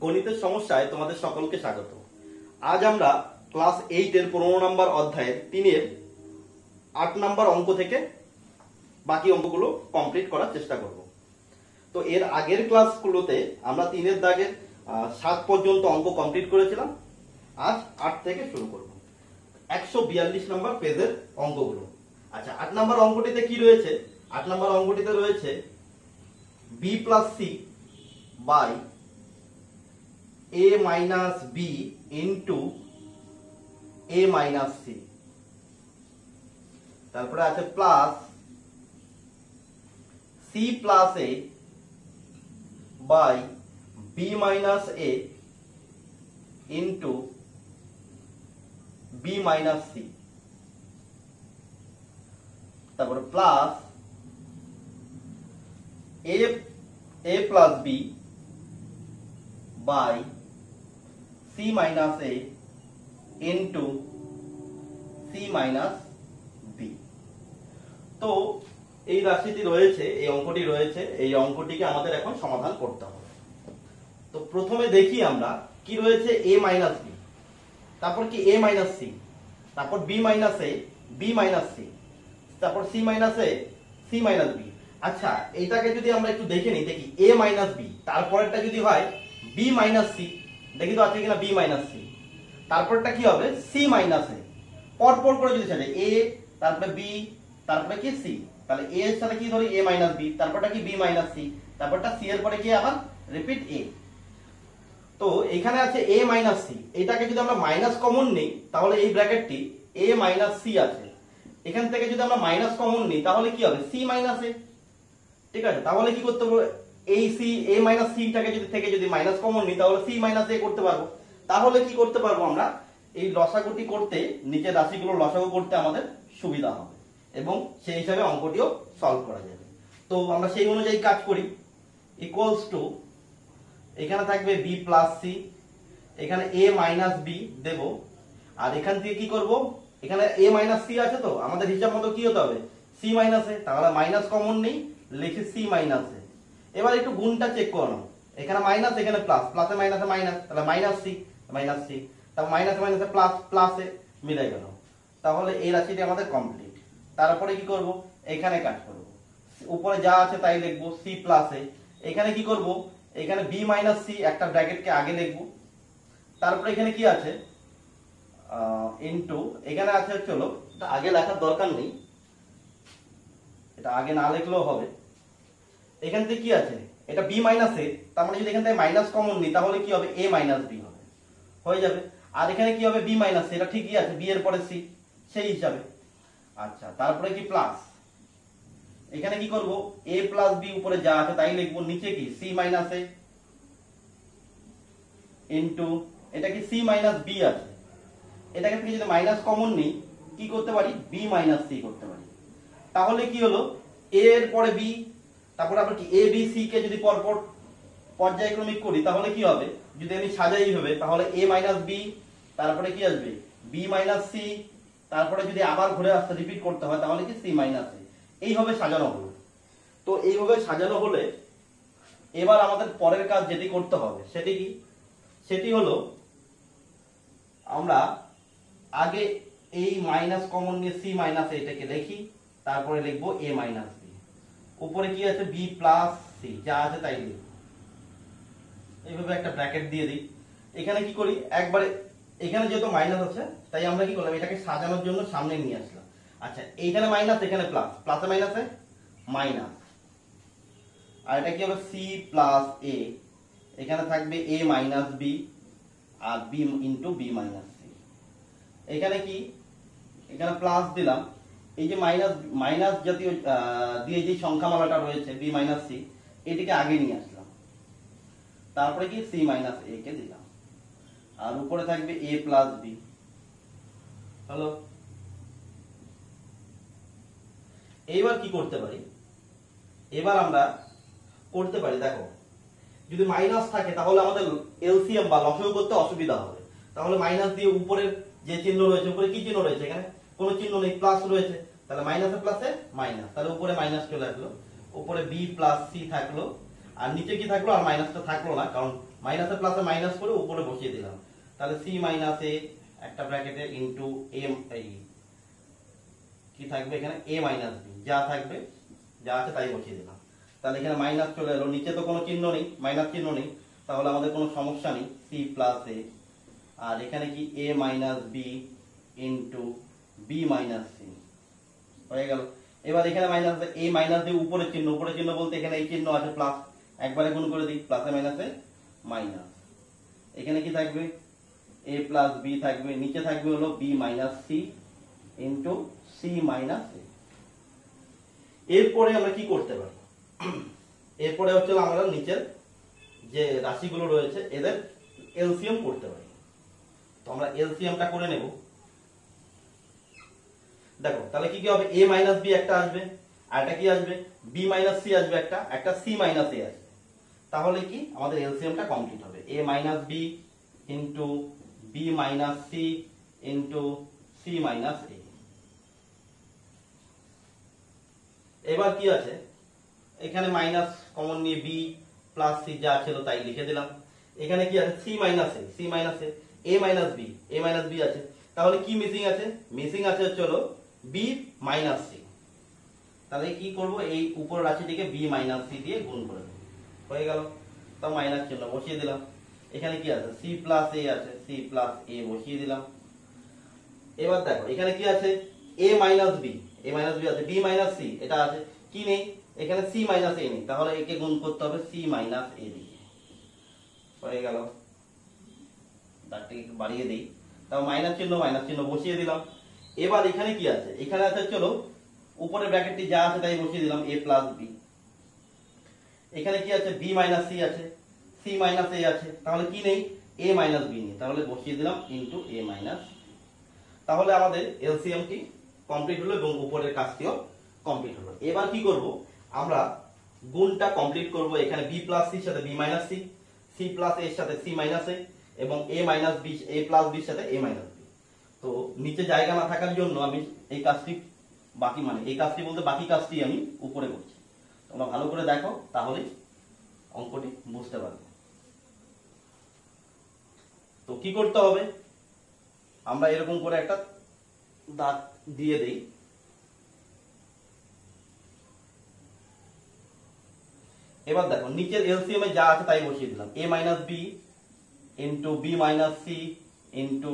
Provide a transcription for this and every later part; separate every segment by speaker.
Speaker 1: গণিতের সমস্যায় তোমাদের সকলকে স্বাগত। আজ আমরা ক্লাস 8 এর 15 নম্বর অধ্যায়ের 3 এর 8 নম্বর অঙ্ক থেকে বাকি অঙ্কগুলো কমপ্লিট করার চেষ্টা করব। তো এর আগের ক্লাসগুলোতে আমরা 3 এর দাগের 7 পর্যন্ত অঙ্ক কমপ্লিট করেছিলাম। আজ 8 থেকে শুরু করব। 142 নম্বর পেজের অঙ্কগুলো। আচ্ছা, 8 নম্বর অঙ্কটিতে কি রয়েছে? 8 নম্বর অঙ্কটিতে রয়েছে b plus c by a minus b into a minus c, তারপরে আছে plus c plus a by b minus a into b minus c, তারপরে plus a plus b by c minus a into c minus b। তো এই রাশিটি রয়েছে, এই অঙ্কটি রয়েছে, এই অঙ্কটিকে আমাদের এখন সমাধান করতে হবে। তো প্রথমে দেখি আমরা কি রয়েছে a minus b, তারপর কি a minus c, তারপর b minus a, b minus c, তারপর c minus a, c minus b। আচ্ছা, এইটাকে যদি আমরা একটু দেখে নিই, দেখি a minus b, তারপরেরটা যদি হয় b minus c, দেখি তো আছে কিনা b minus c, তারপরটা কি হবে c minus a, পরপর করে যদি সাজাই a তারপরে b তারপরে কি c, তাহলে a এর সাথে কি ধরি a minus b, তারপরটা কি b minus c, তারপরটা c এর পরে কি আবার রিপিট a। তো এখানে আছে a minus c, এটাকে যদি আমরা মাইনাস কমন নিই তাহলে এই ব্র্যাকেটটি a minus c আছে, এখান থেকে যদি আমরা মাইনাস কমন নিই তাহলে কি হবে c minus a। ঠিক আছে, তাহলে কি করতে হবে, এই c a minus c টাকে যদি থেকে যদি মাইনাস কমন নিই তাহলে c minus a করতে পারবো। তাহলে কি করতে পারবো আমরা, এই লসাগুটি করতে, নিচের রাশিগুলো লসাগু করতে আমাদের সুবিধা হবে এবং সেই হিসাবে অঙ্কটিও সলভ করা যাবে। তো আমরা সেই অনুযায়ী কাজ করি। ইকুয়ালস টু, এখানে থাকবে b প্লাস c, এখানে a মাইনাস b দেব, আর এখান থেকে কি করব, এখানে a মাইনাস c আছে, তো আমাদের হিসাব মতো কি হতে হবে c মাইনাস a, তাহলে মাইনাস কমন নেই, লিখি c মাইনাস a। এবার একটু গুণটা চেক করে নাও, এখানে মাইনাস এখানে প্লাস, প্লাসে মাইনাসে মাইনাস, তাহলে মাইনাস c, তারপর মাইনাস মাইনাসে প্লাস, প্লাসে মিলে গেল। তাহলে এই রাশিটি আমাদের কমপ্লিট। তারপরে কি করব, এখানে কাজ করব, উপরে যা আছে তাই লিখবো c প্লাস a, এখানে কি করব, এখানে b মাইনাস c একটা ব্র্যাকেটকে আগে লিখব, তারপরে এখানে কি আছে ইনটু, এখানে আছে চলো এটা আগে লেখার দরকার নেই, এটা আগে না লিখলেও হবে। এখান থেকে কি আছে, এটা b মাইনাস a, তার মানে যদি এখান থেকে মাইনাস কমন নিই তাহলে কি হবে a মাইনাস b হবে, হয়ে যাবে। আর এখানে কি হবে b মাইনাস a, এটা ঠিকই আছে, b এর পরে c সেই হিসাবে। আচ্ছা, তারপরে কি প্লাস, এখানে কি করব a প্লাস b উপরে যা আছে তাই লিখবো, নিচে কি c মাইনাস a ইনটু, এটা কি c মাইনাস b আছে, এটাকে থেকে যদি মাইনাস কমন নিই কি করতে পারি b মাইনাস c করতে পারি। তাহলে কি হলো a এর পরে b, তারপর আবার কি a b c কে যদি পরপর পর্যায়ক্রমিক করি তাহলে কি হবে, যদি আমি সাজাই হবে তাহলে a মাইনাস b, তারপরে কি আসবে b মাইনাস c, তারপরে যদি আবার ঘুরে আসতে রিপিট করতে হয় তাহলে কি c মাইনাস a। এইভাবে সাজানো হলো। তো এইভাবে সাজানো হলে এবার আমাদের পরের কাজ যেটি করতে হবে সেটি কি, সেটি হলো আমরা আগে এই মাইনাস কমন নিয়ে c মাইনাস এটাকে লিখি, তারপরে লিখবো a মাইনাস b, উপরে কি আছে b প্লাস c, যা আছে তাই লিখব, এইভাবে একটা ব্র্যাকেট দিয়ে দিই। এখানে কি করি, একবারে এখানে যেহেতু মাইনাস আছে তাই আমরা কি করলাম, এটাকে সাজানোর জন্য সামনে নিয়ে আসলাম। আচ্ছা, এইখানে মাইনাস এখানে প্লাস, প্লাসে মাইনাসে মাইনাস, আর এটা কি হবে c প্লাস a, এখানে থাকবে a মাইনাস b আর b into b minus c। এখানে কি, এখানে প্লাস দিলাম, এই যে মাইনাস মাইনাস জাতীয় দিয়ে যে সংখ্যামালাটা রয়েছে b মাইনাস c, এটিকে আগে নিয়ে আসলাম, তারপরে কি c মাইনাস a কে দিলাম, আর উপরে থাকবে a প্লাস b। হলো, এইবার কি করতে পারি, এবার আমরা করতে পারি, দেখো যদি মাইনাস থাকে তাহলে আমাদের এলসিএম বা লসাগু করতে অসুবিধা হবে। তাহলে মাইনাস দিয়ে উপরের যে চিহ্ন রয়েছে, উপরে কি চিহ্ন রয়েছে, এখানে কোনো চিহ্ন নেই, প্লাস রয়েছে, তাহলে মাইনাসে প্লাসে মাইনাস, তাহলে উপরে মাইনাস চলে আসলো, উপরে বি প্লাস সি থাকলো, আর নিচে কি থাকলো, আর মাইনাসটা থাকলো না, কারণ মাইনাসে প্লাসে মাইনাস করে উপরে বসিয়ে দিলাম, তাহলে সি মাইনাস এ একটা ব্র্যাকেটে ইন্টু এম, এই কি থাকবে এখানে এ মাইনাস বি, যা থাকবে যা আছে তাই বসিয়ে দিলাম। তাহলে এখানে মাইনাস চলে এলো, নিচে তো কোনো চিহ্ন নেই, মাইনাস চিহ্ন নেই, তাহলে আমাদের কোনো সমস্যা নেই, সি প্লাস এ, আর এখানে কি A minus B into B minus C হয়ে গেল। এবার এখানে মাইনাস, এ মাইনাস দিয়ে উপরের চিহ্ন, উপরের চিহ্ন বলতে এখানে এই চিহ্ন আছে প্লাস, একবারে গুণ করে দিই, প্লাসে মাইনাসে মাইনাস, এখানে কি থাকবে এ প্লাস বি থাকবে, নিচে থাকবে হলো B minus C into C minus A. এরপরে আমরা কি করতে পারি, এরপরে হচ্ছে আমরা নিচের যে রাশিগুলো রয়েছে এদের এলসিএম করতে পারি। তো আমরা এলসিএমটা করে নেব। দেখো তাহলে কি কি হবে, এ মাইনাস বি একটা আসবে, আর একটা কি আসবে বি মাইনাস সি আসবে, একটা সি মাইনাস এ আসবে। তাহলে কি আমাদের এলসিএমটা কমপ্লিট হবে, এ minus B into B minus C into C minus A. এবার কি আছে, এখানে মাইনাস কমন নিয়ে বি প্লাস সি যা ছিল তাই লিখে দিলাম। এখানে কি আছে C minus A, C minus A minus B, A minus B আছে, তাহলে কি মিসিং আছে, মিসিং আছে হচ্ছে হলো বি মাইনাস সি। তাহলে কি করব, এই উপর রাশিটিকে বি মাইনাস সি দিয়ে গুণ করে দেব, হয়ে গেল। তো মাইনাস চিহ্ন বসিয়ে দিলাম। এখানে কি আছে সি প্লাস এ আছে, সি প্লাস এ বসিয়ে দিলাম। এবার দেখো এখানে কি আছে a minus B, A minus B আছে, বি মাইনাস সি এটা আছে, কি নেই এখানে সি মাইনাস এ নেই, তাহলে একে গুণ করতে হবে সি মাইনাস এ দিয়ে, হয়ে গেল। দাগটাকে একটু বাড়িয়ে দিই, তাও মাইনাস চিহ্ন বসিয়ে দিলাম। এবার এখানে কি আছে, এখানে আছে চলো উপরে ব্র্যাকেটটি যা আছে তাই বসিয়ে দিলাম, এ প্লাস বি। এখানে কি আছে বি মাইনাস সি আছে, সি মাইনাস এ আছে, তাহলে কি নেই এ মাইনাস বি নেই, তাহলে বসিয়ে দিলাম ইন্টু এ মাইনাস। তাহলে আমাদের এলসিএমটি কমপ্লিট হলো এবং উপরের কাজটিও কমপ্লিট হলো। এবার কি করব, আমরা গুণটা কমপ্লিট করব, এখানে বি প্লাস সির সাথে B minus C, C plus এর সাথে সি মাইনাস এ, এবং A minus B, A plus বির সাথে এ মাইনাস বি। তো নিচে জায়গা না থাকার জন্য আমি এই কাজটি বাকি, মানে এই কাজটি বলতে বাকি কাজটি আমি উপরে করছি। তোমরা ভালো করে দেখো, তাহলে অঙ্কটি বুঝতে পারবে। তো কি করতে হবে, আমরা এরকম করে একটা দাগ দিয়ে দেই। এবার দেখো নিচের এলসিএম এ যা আছে তাই বসিয়ে দিলাম, A minus B into B minus C into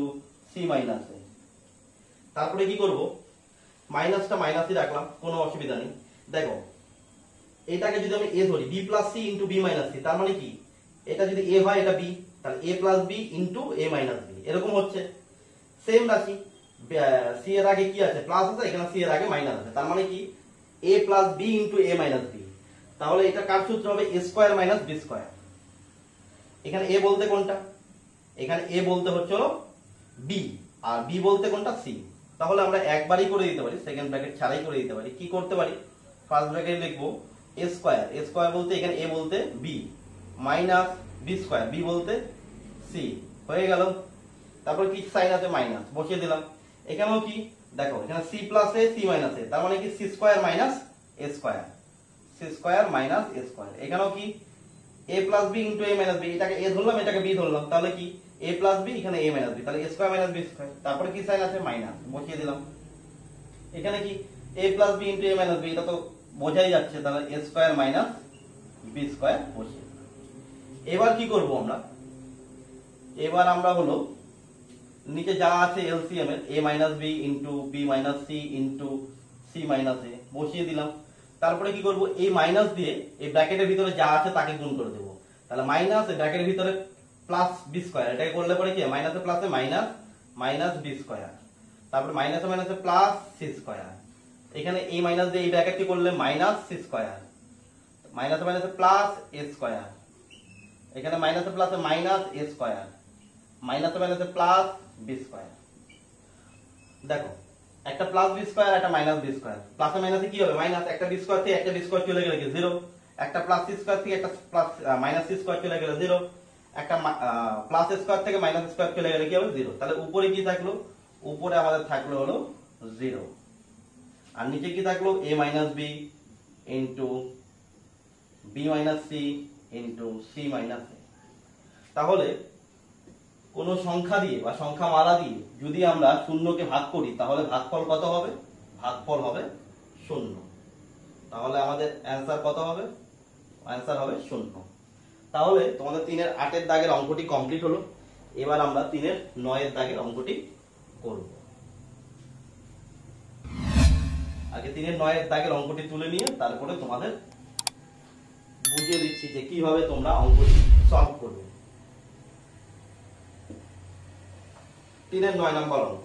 Speaker 1: C minus A. তারপরে কি করব, মাইনাসটা মাইনাসই রাখলাম, কোনো অসুবিধা নেই। দেখো এটাকে যদি আমি এ ধরি, B plus C into B minus C, তার মানে কি এটা যদি এ হয় এটা বি, তাহলে এ plus B into A minus B, এরকম হচ্ছে। সেম রাশি, সি এর আগে কি আছে প্লাস আছে, এখানে সি এর আগে মাইনাস আছে, তার মানে কি A plus B into A minus B. তাহলে এটা কার সূত্র হবে, এ স্কোয়ার মাইনাস বি স্কোয়ার। এখানে এ বলতে কোনটা, এখানে এ বলতে হচ্ছে বি, আর বি বলতে কোনটা সি। তাহলে আমরা একবারই করে দিতে পারি, সেকেন্ড ব্র্যাকেট ছাড়াই করে দিতে পারি। কি করতে পারি, ফার্স্ট ব্র্যাকেট লিখবো এ স্কোয়ার, এ স্কোয়ার বলতে এখানে এ বলতে B, minus B square, B বলতে সি, হয়ে গেল। তারপর কি সাইন আছে মাইনাস বসিয়ে দিলাম। এখানেও কি দেখো, এখানে C plus A C minus A, তার মানে কি C square minus A square, C square minus A square. এখানেও কি A plus B into A minus B, এটাকে এ ধরলাম এটাকে বি ধরলাম, তাহলে কি এ প্লাস বি এখানে এ মাইনাস বি, তাহলে এ স্কোয়ার মাইনাস বি স্কোয়ার। তারপরে কি সাইন আছে মাইনাস বসিয়ে দিলাম। এখানে কি A plus B into A minus B, এটা তো বোঝাই যাচ্ছে, তাহলে এ স্কোয়ার মাইনাস বি স্কোয়ার বসিয়ে। এবার কি করব আমরা, এবার আমরা হলো নিচে যা আছে এলসিএম এর, A minus B into B minus C into C minus A বসিয়ে দিলাম। তারপরে কি করব, এই মাইনাস দিয়ে এই ব্র্যাকেটের ভিতরে যা আছে তাকে গুণ করে দেবো, তাহলে মাইনাস ব্র্যাকেটের ভিতরে প্লাস বি স্কোয়ার, এটাকে করলে পরে কি মাইনাসে প্লাসে মাইনাস, মাইনাস বি স্কোয়ার, তারপরে মাইনাসে মাইনাসে প্লাস সি স্কোয়ার। এখানে এই মাইনাস দিয়ে এই ব্র্যাকেটটি করলে মাইনাস সি স্কোয়ার, মাইনাসে মাইনাসে প্লাস এ স্কোয়ার, এখানে মাইনাসে প্লাসে মাইনাস এ স্কোয়ার, মাইনাসে মাইনাসে প্লাস বি স্কোয়ার। দেখো একটা প্লাস বি স্কোয়ার একটা মাইনাস বি স্কোয়ার, প্লাসে মাইনাসে কি হবে মাইনাস, একটা বি স্কোয়ার থেকে একটা বি স্কোয়ার চলে গেলে কি জিরো, একটা প্লাস সি স্কোয়ার থেকে একটা প্লাস মাইনাস সি স্কোয়ার চলে গেলে জিরো, একটা প্লাস স্কোয়ার থেকে মাইনাস স্কোয়ার চলে গেলে কি হবে জিরো। তাহলে উপরে কি থাকলো, উপরে আমাদের থাকলো হলো জিরো, আর নিচে কি থাকলো A minus B into B minus C into C minus এ। তাহলে কোনো সংখ্যা দিয়ে বা সংখ্যা মালা দিয়ে যদি আমরা শূন্যকে ভাগ করি তাহলে ভাগফল কত হবে? ভাগফল হবে 0। তাহলে আমাদের অ্যান্সার কত হবে? অ্যান্সার হবে 0। তাহলে তোমাদের 3-এর 8-এর দাগের অঙ্কটি কমপ্লিট হলো। এবার আমরা 3-এর 9-এর দাগের অঙ্কটি করব। আগে 3-এর 9-এর দাগের অঙ্কটি তুলে নিয়ে তারপরে তোমাদের বুঝিয়ে দিচ্ছি যে কিভাবে তোমরা অঙ্কটি সলভ করবে। 3-এর 9 নম্বর অঙ্ক।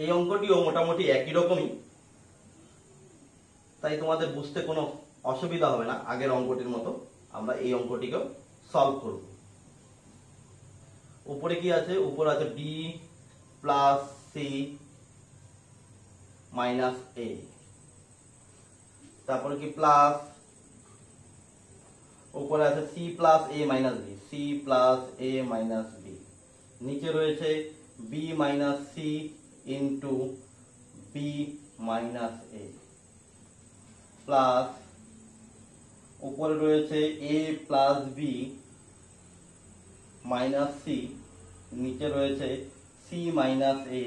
Speaker 1: এই অঙ্কটিও মোটামুটি একই রকমই, তাই তোমাদের বুঝতে কোনো অসুবিধা হবে না। আগের অঙ্কটির মতো আমরা এই অঙ্কটিকেও সলভ করব। উপরে কি আছে? উপরে আছে b plus C minus A, তারপরে কি প্লাস, উপরে আছে C plus A minus B, C plus A minus B, নিচে রয়েছে B minus C into B minus এ, প্লাস উপরে রয়েছে A plus B minus C, নিচে রয়েছে C minus A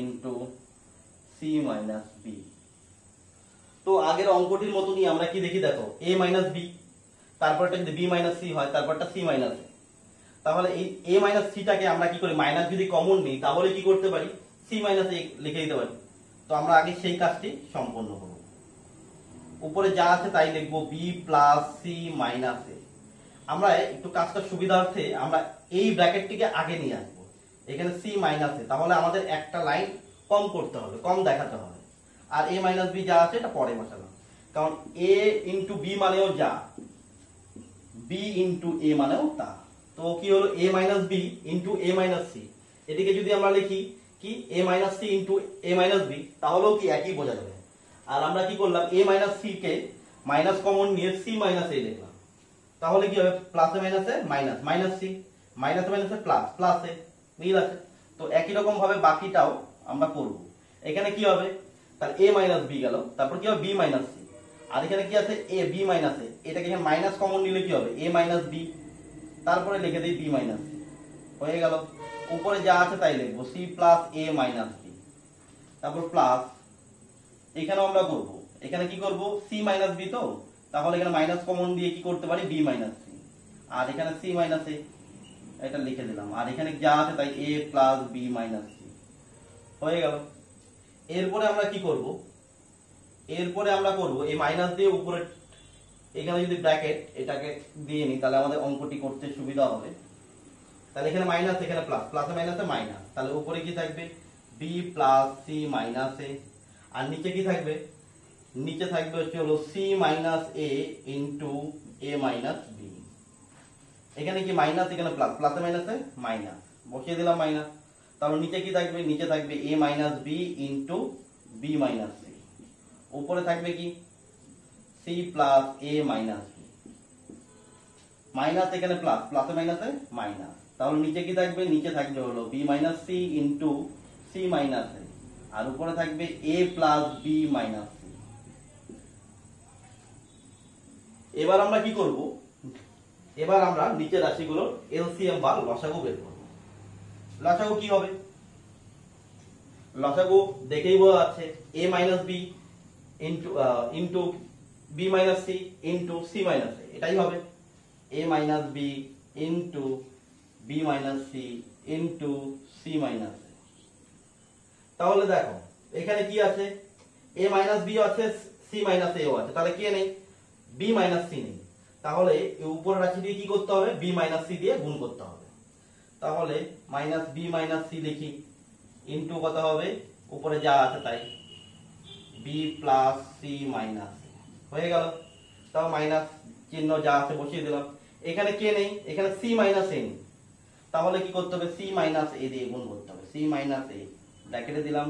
Speaker 1: into C minus B. তো আগের অঙ্কটির মতনই আমরা কি দেখি, দেখো এ মাইনাস বি, তারপরটা যদি বি মাইনাস সি হয় তারপরটা সি মাইনাস এ। তাহলে এই এ মাইনাস সিটাকে আমরা কি করি, মাইনাস যদি কমন নিই তাহলে কি করতে পারি, সি মাইনাস এ লিখে দিতে পারি। তো আমরা আগে সেই কাজটি সম্পন্ন করব। উপরে যা আছে তাই লিখবো, বি প্লাস সি মাইনাস এ। আমরা একটু কাজটা সুবিধার্থে আমরা এই ব্র্যাকেটটিকে আগে নিয়ে আসবো, এখানে সি মাইনাস এ, তাহলে আমাদের একটা লাইন কম করতে হবে, কম দেখাতে হবে। আর এ মাইনাস বি যা আছে এটা পরে বসানো, কারণ এ ইন্টু বি মানেও যা, বি ইন্টু এ মানেও তা। তো কি হলো, এ minus B into A minus C, এটিকে যদি আমরা লিখি কি A minus C into A minus B, তাহলেও কি একই বোঝা যাবে। আর আমরা কি করলাম, এ minus C K minus common নিয়ে সি মাইনাস এ লিখলাম, তাহলে কি হবে, প্লাসে মাইনাসে মাইনাস, মাইনাস সি, মাইনাসে মাইনাসে প্লাস, প্লাস এ, মিল আছে। তো একই রকম ভাবে বাকিটাও আমরা করব। এখানে কি হবে, তাহলে এ মাইনাস বি গেল, তারপর কি হবে বি মাইনাস সি, আর এখানে কি আছে এ বি মাইনাস এ, এটাকে এখানে মাইনাস কমন নিলে কি হবে এ মাইনাস বি, তারপরে লিখে দিই বি মাইনাস সি, হয়ে গেল। উপরে যা আছে তাই লিখবো, C plus A minus B, তারপর প্লাস, এখানেও আমরা করব, এখানে কি করব সি মাইনাস বি, তো তাহলে এখানে মাইনাস কমন দিয়ে কি করতে পারি বি মাইনাস সি, আর এখানে সি মাইনাস এ, এটা লিখে দিলাম, আর এখানে যা আছে তাই এ প্লাস বি মাইনাস সি, হয়ে গেল। এরপরে আমরা কি করব, এরপরে আমরা করব এই মাইনাস দিয়ে উপরে, এখানে যদি ব্র্যাকেট এটাকে দিয়ে নিই তাহলে আমাদের অঙ্কটি করতে সুবিধা হবে। তাহলে এখানে মাইনাস, এখানে প্লাস, প্লাসে মাইনাসে মাইনাস, তাহলে উপরে কি থাকবে B plus C minus a, আর নিচে কি থাকবে, নিচে থাকবে হচ্ছে হলো C minus A into A minus B. এখানে কি মাইনাস, এখানে প্লাস, প্লাসে মাইনাসে মাইনাস, বসিয়ে দিলাম মাইনাস। তাহলে নিচে কি থাকবে, নিচে থাকবে A minus B into B minus C, উপরে থাকবে কি C plus A minus B, minus এখানে প্লাস, প্লাসে মাইনাসে মাইনাস, তাহলে নিচে কি থাকবে, নিচে থাকবে হলো B minus C into C minus a, আর উপরে থাকবে a plus B minus c. এবার আমরা কি করব, এবার আমরা নিচের রাশিগুলোর এলসিএম বা লসাগু বের করব। লসাগু কি হবে, লসাগু দেখেই বোঝা যাচ্ছে a minus B into B minus C into C minus a, এটাই হবে এ minus B into B minus C into C minus এ। তাহলে দেখো এখানে কি আছে, এ মাইনাস বি আছে, সি মাইনাস এও আছে, তাহলে কে নেই, বি মাইনাস সি নেই। তাহলে এই উপরের রাশি দিয়ে কি করতে হবে, বি মাইনাস সি দিয়ে গুণ করতে হবে। তাহলে মাইনাস বি মাইনাস সি লিখি, ইন্টু কত হবে, উপরে যা আছে তাই বি প্লাস সি মাইনাস, হয়ে গেল। তাও মাইনাস চিহ্ন যা আছে বসিয়ে দিলাম। এখানে কে নেই, এখানে সি মাইনাস এ নেই, তাহলে কি করতে হবে, সি মাইনাস এ দিয়ে গুণ করতে হবে, সি মাইনাস এ ব্র্যাকেটে দিলাম,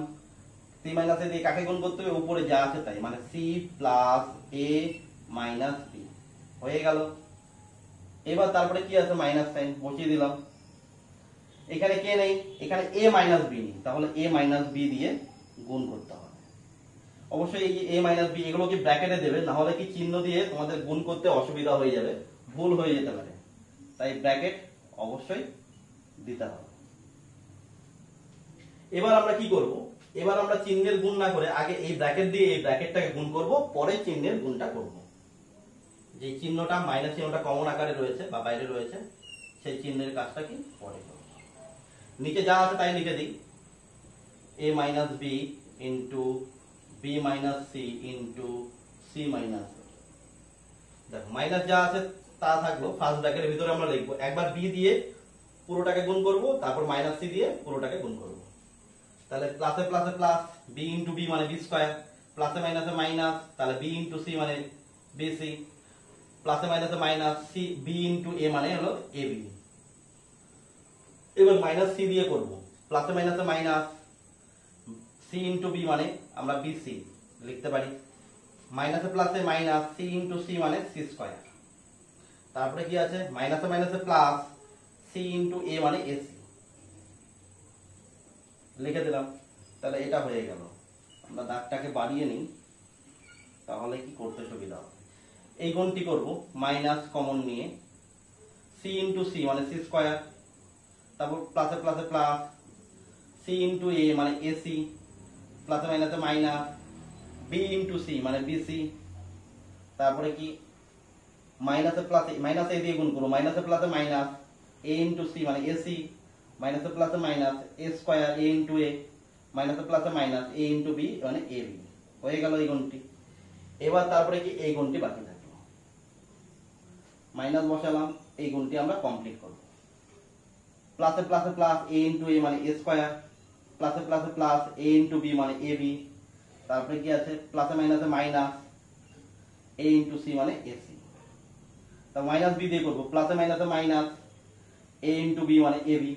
Speaker 1: সি মাইনাস এ দিয়ে কাকে গুণ করতে হবে, উপরে যা আছে তাই, মানে C plus A minus B, হয়ে গেল। এবার তারপরে কি আছে মাইনাস সাইন বসিয়ে দিলাম। এখানে কে নেই, এখানে এ মাইনাস বি নেই, তাহলে এ মাইনাস বি দিয়ে গুণ করতে হবে। অবশ্যই এই এ মাইনাস বি এগুলো কি ব্র্যাকেটে দেবে, না হলে কি চিহ্ন দিয়ে তোমাদের গুণ করতে অসুবিধা হয়ে যাবে, ভুল হয়ে যেতে পারে, তাই ব্র্যাকেট অবশ্যই দিতে হবে। এবার আমরা কি করব, এবার আমরা চিহ্নের গুণ না করে আগে এই ব্র্যাকেট দিয়ে এই ব্র্যাকেটটাকে গুণ করব, পরে চিহ্নের গুণটা করব। যে চিহ্নটা মাইনাস চিহ্নটা কমন আকারে রয়েছে বা বাইরে রয়েছে, সেই চিহ্নের কাজটা কি পরে করব। নিচে যা আছে তাই লিখে দিই, a minus B into B minus C into C minus. দেখো মাইনাস যা আছে তা থাকলো, ফার্স্ট ব্র্যাকেটের ভিতরে আমরা লিখবো, একবার বি দিয়ে পুরোটাকে গুণ করব, তারপর মাইনাস সি দিয়ে পুরোটাকে গুণ করব। তাহলে প্লাসে প্লাসে প্লাস, বি ইন্টু বি মানে বি স্কয়ার, প্লাসে মাইনাসে মাইনাস, তাহলে বি ইন্টু সি মানে বি সি, প্লাসে মাইনাসে minus, C B into a মানে হলো এ বি। এবার মাইনাস সি দিয়ে করব, প্লাসে মাইনাসে মাইনাস, সি ইন্টু বি মানে আমরা বি সি লিখতে পারি, মাইনাসে প্লাসে মাইনাস, সি ইন্টু সি মানে সি স্কয়ার। তারপরে কি আছে, মাইনাসে মাইনাসে প্লাস, সি ইন্টু এ মানে এসি লিখে দিলাম। তাহলে এটা হয়ে গেল। আমরা দাগটাকে বাড়িয়ে নিই, তাহলে কি করতে সুবিধা হবে। এই গুণটি করব মাইনাস কমন নিয়ে, সি ইন্টু সি মানে সি স্কয়ার, তারপর প্লাসে প্লাসে প্লাস, সি ইন্টু এ মানে এসি, প্লাসে মাইনাসে মাইনাস, বি ইন্টু সি মানে বিসি, তারপরে কি মাইনাসে প্লাসে মাইনাস এ দিয়ে গুণ করবো, মাইনাসে প্লাসে মাইনাস, এ ইন্টু সি মানে এসি, মাইনাসে প্লাসে মাইনাস, এ স্কয়ার এ ইন্টু এ, মাইনাসে প্লাসে মাইনাস, এ ইন্টু বি মানে এ বি। হয়ে গেল এই গুণটি। এবার তারপরে কি এই গুণটি বাকি থাকলো, মাইনাস বসালাম, এই গুণটি আমরা কমপ্লিট করব। প্লাসে প্লাসে প্লাস, এ ইন্টু এ মানে এ স্কয়ার, প্লাসে প্লাসে প্লাস, এ ইন্টু বি মানে এ বি, তারপরে কি আছে প্লাসে মাইনাসে মাইনাস, এ ইন্টু সি মানে এসি। তা মাইনাস বি দিয়ে করবো, প্লাসে মাইনাসে মাইনাস, এ ইন্টু বি মানে এ বি,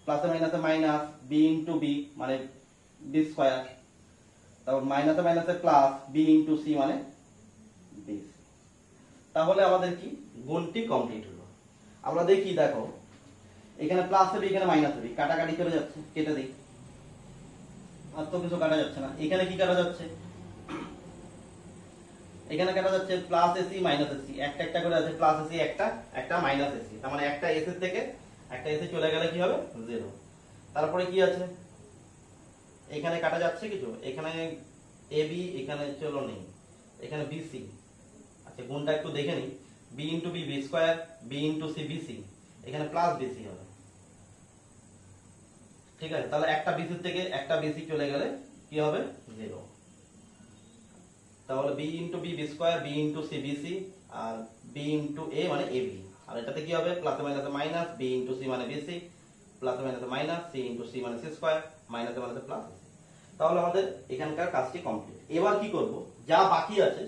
Speaker 1: প্লাসে মাইনাসে মাইনাস, বি ইন্টু বি মানে বি স্কয়ার, তারপর মাইনাসে মাইনাসে প্লাস, বি ইন্টু সি মানে বি। তাহলে আমাদের কি গুণটি কমপ্লিট হলো। আমরা দেখি, দেখো এখানে প্লাস হবে, এখানে মাইনাস হবে, কাটাকাটি চলে যাচ্ছে, কেটে দিই, আর তো কিছু কাটা যাচ্ছে না। এখানে কি কাটা যাচ্ছে, এখানে কাটা যাচ্ছে প্লাস এসি মাইনাস এসি, একটা একটা করে আছে, প্লাস এসি একটা, একটা মাইনাস এসি, তার মানে একটা এসি থেকে একটা এসি চলে গেলে কি হবে, জিরো। তারপরে কি আছে, এখানে কাটা যাচ্ছে কিছু, এখানে এ বি এখানে চলো নেই, এখানে বিসি। আচ্ছা গুণটা একটু দেখে নিই, b into b b square, b into c bc, এখানে প্লাস বিসি হবে। ঠিক আছে, তাহলে একটা বিসি থেকে একটা বিসি চলে গেলে কি হবে, জিরো। তাহলে b into b b square, b into c bc, আর বি ইন্টু এ মানে এ বি, আর এটাতে কি হবে প্লাসে মাইনাসে মাইনাস, বি ইন্টু সি মানে বিসি, প্লাসে মাইনাসে মাইনাস, সি ইন্টু সি মানে সি স্কয়ার, মাইনাসে মাইনাসে প্লাস। তাহলে আমাদের এখানকার কাজটি কমপ্লিট। এবার কি করব, যা বাকি আছে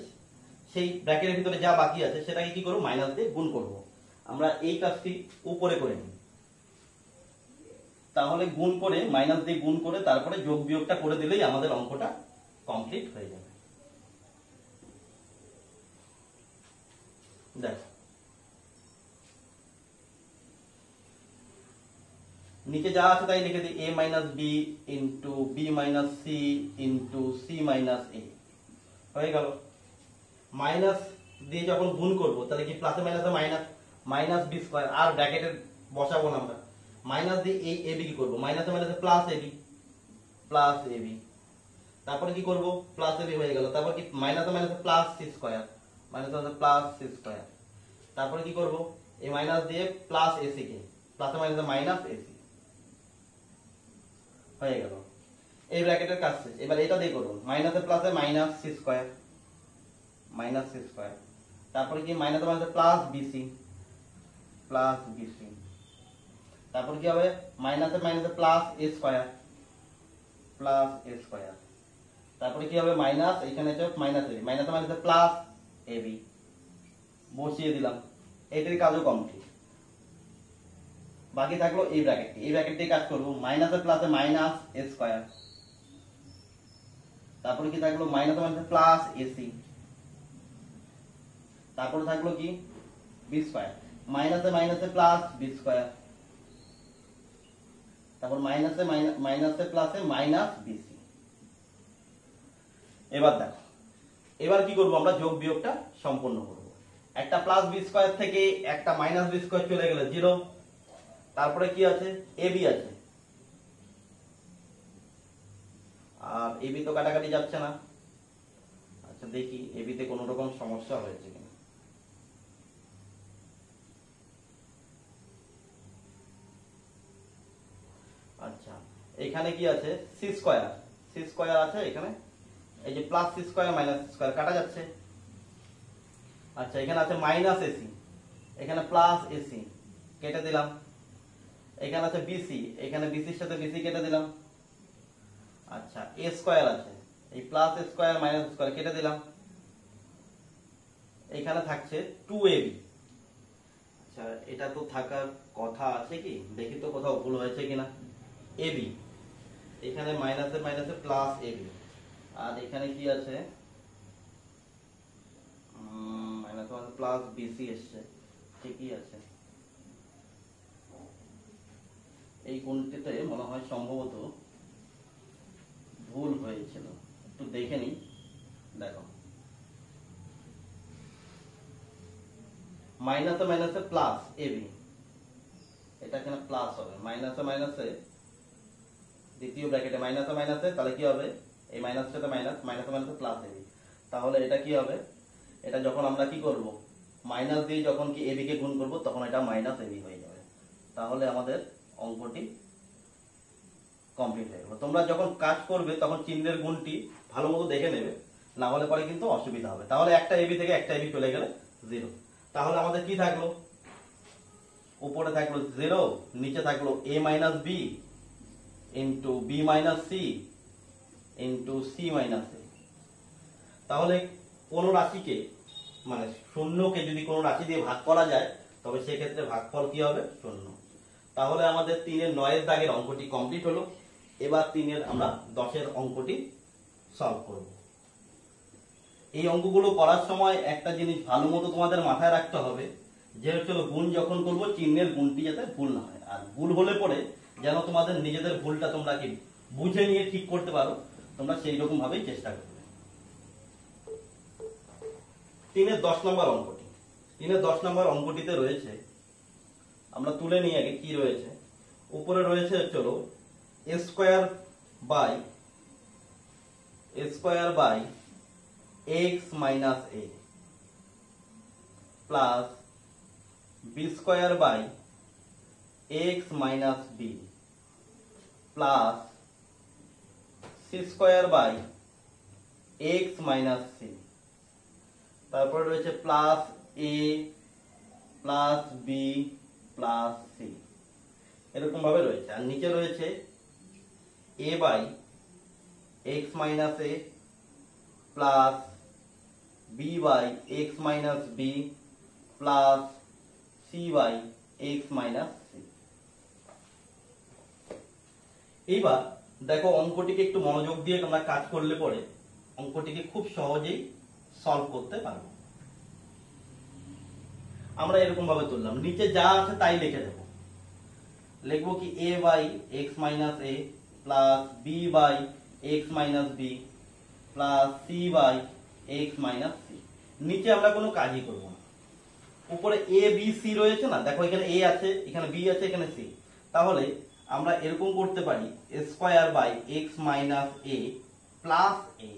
Speaker 1: সেই ব্র্যাকেটের ভিতরে যা বাকি আছে সেটাকে কি করব, মাইনাস দিয়ে গুণ করব। আমরা এই কাজটি উপরে করে নিই, তাহলে গুণ করে মাইনাস দিয়ে গুণ করে তারপরে যোগ বিয়োগটা করে দিলেই আমাদের অঙ্কটা কমপ্লিট হয়ে যাবে। দেখো নিচে যা আছে তাই লিখে দিই, a minus B into B minus C into C minus a. হয়ে গেল। মাইনাস দিয়ে যখন গুণ করবো তাহলে কি প্লাসে মাইনাসে মাইনাস, মাইনাস বি স্কয়ার, আর ব্র্যাকেটে বসাবো না আমরা, মাইনাস দিয়ে এই এ বি কি করবো, মাইনাসে মাইনাসে plus A B, plus A B, তারপরে কি করবো প্লাস এ বি হয়ে গেল। তারপর কি মাইনাসে মাইনাসে প্লাস সি স্কয়ার, মাইনাসে মাইনাসে প্লাস সি স্কয়ার, তারপরে কি করবো এই মাইনাস দিয়ে প্লাস এসি কে, প্লাসে মাইনাসে মাইনাস এসি হয়ে গেল। এই ব্র্যাকেটের কাজ শেষ। এবার এটা দিয়ে করুন, মাইনাসে প্লাসে minus c square, minus c square, তারপরে কি মাইনাসে মাইনাসে প্লাস বিসি, প্লাস বিসি, তারপর কি হবে মাইনাসে মাইনাসে প্লাস এ স্কয়ার, প্লাস এ স্কয়ার, তারপরে কি হবে মাইনাস, এখানে মাইনাস এ, মাইনাসে মাইনাসে প্লাস এ বি বসিয়ে দিলাম। এটার কাজও কমপ্লিট। বাকি থাকলো এই ব্র্যাকেটটি, এই ব্র্যাকেট দিয়ে কাজ করবো, মাইনাসে প্লাসে মাইনাস এ স্কয়ার, তারপরে কি থাকলো মাইনাসে মাইনাসে প্লাস এসি, তারপরে থাকলো কি বি স্কয়ার, মাইনাসে মাইনাসে প্লাস বি স্কয়ার, তারপর মাইনাসে মাইনাসে প্লাসে মাইনাস বিসি। এবার দেখো, এবার কি করবো আমরা যোগ বিয়োগটা সম্পন্ন করব। একটা প্লাস বি স্কোয়ার থেকে একটা মাইনাস বি স্কোয়ার চলে গেলে 0। তারপরে কি আছে, এবি আছে, আর এবি তো কাটাকাটি যাচ্ছে না। আচ্ছা দেখি এবিতে কোনো রকম সমস্যা হয়েছে কিনা। আচ্ছা এখানে কি আছে, সি স্কোয়ার আছে এখানে, এই যে plus c square minus c square কাটা যাচ্ছে। আচ্ছা এখানে আছে মাইনাস এসি, এখানে প্লাস এসি কেটে দিলাম। এখানে আছে বিসি, এখানে বিসির সাথে বিসি কেটে দিলাম। আচ্ছা এ স্কোয়ার আছে, এই প্লাস এ স্কোয়ার মাইনাস স্কোয়ার কেটে দিলাম। এখানে থাকছে 2ab। আচ্ছা এটা তো থাকার কথা আছে কি, দেখি তো কোথাও ভুল হয়েছে কিনা। এবি, এখানে মাইনাসে মাইনাসে প্লাস এবি, আর এখানে কি আছে, মাইনাস প্লাস বিসি এসছে, ঠিকই আছে। এই কোণটিতে মনে হয় সম্ভবত ভুল হয়েছিল, একটু দেখে নিই। দেখো মাইনাসে মাইনাসে প্লাস এবি, এটা এখানে প্লাস হবে, মাইনাসে মাইনাসে দ্বিতীয় ব্র্যাকেটে মাইনাসে মাইনাসে, তাহলে কি হবে, এই মাইনাস সাথে মাইনাস, মাইনাসে মাইনাসে প্লাস এবি। তাহলে এটা কি হবে, এটা যখন আমরা কি করব, মাইনাস দিয়ে যখন কি এবি কে গুণ করব তখন এটা মাইনাস এবি হয়ে যাবে। তাহলে আমাদের অঙ্কটি কমপ্লিট হয়ে গেল। তোমরা যখন কাজ করবে তখন চিহ্নের গুণটি ভালো মতো দেখে নেবে, না হলে পরে কিন্তু অসুবিধা হবে। তাহলে একটা এবি থেকে একটা এবি চলে গেলে 0। তাহলে আমাদের কি থাকলো, উপরে থাকলো 0, নিচে থাকলো a minus B into B minus C into C minus এ। তাহলে কোন রাশিকে মানে শূন্যকে যদি কোনো রাশি দিয়ে ভাগ করা যায় তবে সেক্ষেত্রে ভাগফল কি হবে, 0। তাহলে আমাদের 3-এর 9-এর দাগের অঙ্কটি কমপ্লিট হলো। এবার 3-এর আমরা 10-এর অঙ্কটি সলভ করব। এই অঙ্কগুলো করার সময় একটা জিনিস ভালো মতো তোমাদের মাথায় রাখতে হবে, যে হচ্ছে গুণ যখন করব চিহ্নের গুণটি যাতে ভুল না হয়, আর ভুল হলে পরে যেন তোমাদের নিজেদের ভুলটা তোমরা কি বুঝে নিয়ে ঠিক করতে পারো, তোমরা সেই রকম ভাবেই চেষ্টা করবে। 3-এর 10 নম্বর অঙ্কটি, 3-এর 10 নম্বর অঙ্কটিতে রয়েছে, আমরা তুলে নিয়ে আগে কি রয়েছে। উপরে রয়েছে চলো a square by x minus a plus b square by x minus b plus c square by x minus c। তারপরে রয়েছে plus a plus b plus c, এরকম ভাবে রয়েছে। আর নিচে রয়েছে a by x minus a plus b by x minus b plus c by x minus c। এইবার দেখো অঙ্কটিকে একটু মনোযোগ দিয়ে তোমরা কাজ করলে পরে অঙ্কটিকে খুব সহজেই সলভ করতে পারবো। আমরা এরকম ভাবে তুললাম, নিচে যা আছে তাই লিখে দেবো। লিখবো কি a by x minus a plus b by x minus b plus c by x minus c। নিচে আমরা কোনো কাজই করব না, উপরে a b c রয়েছে না, দেখো এখানে a আছে, এখানে b আছে, এখানে c। তাহলে আমরা এরকম করতে পারি a square by x minus a plus a।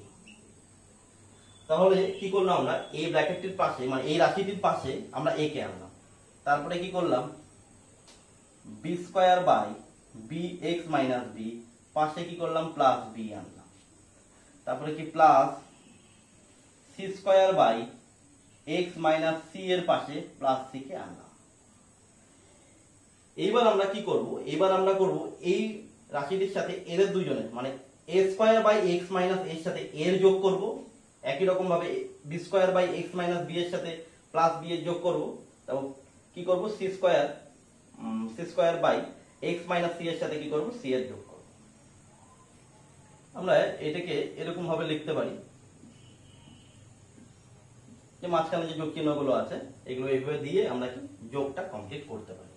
Speaker 1: তাহলে কি করলাম আমরা, a ব্র্যাকেটটির পাশে মানে এই রাশিটির পাশে আমরা a কে আনলাম। তারপরে কি করলাম, b square by bx minus b পাশে কি করলাম, প্লাস b আনলাম। তারপরে কি প্লাস c square by x minus c এর পাশে প্লাস c কে আনলাম। এইবার আমরা কি করব, এবার আমরা করব এই রাশিটির সাথে এর দুইজনের মানে a square by x minus a এর সাথে এর যোগ করব, একই রকম ভাবে b square by x minus b এর সাথে প্লাস b এর যোগ করব। এবং কি করব, c square by x minus c এর সাথে কি করব, c এর যোগ করব। আমরা এটাকে এরকম ভাবে লিখতে পারি যে মাঝখানে যে যোগ চিহ্নগুলো আছে এগুলো এইভাবে দিয়ে আমরা কি যোগটা কমপ্লিট করতে পারি।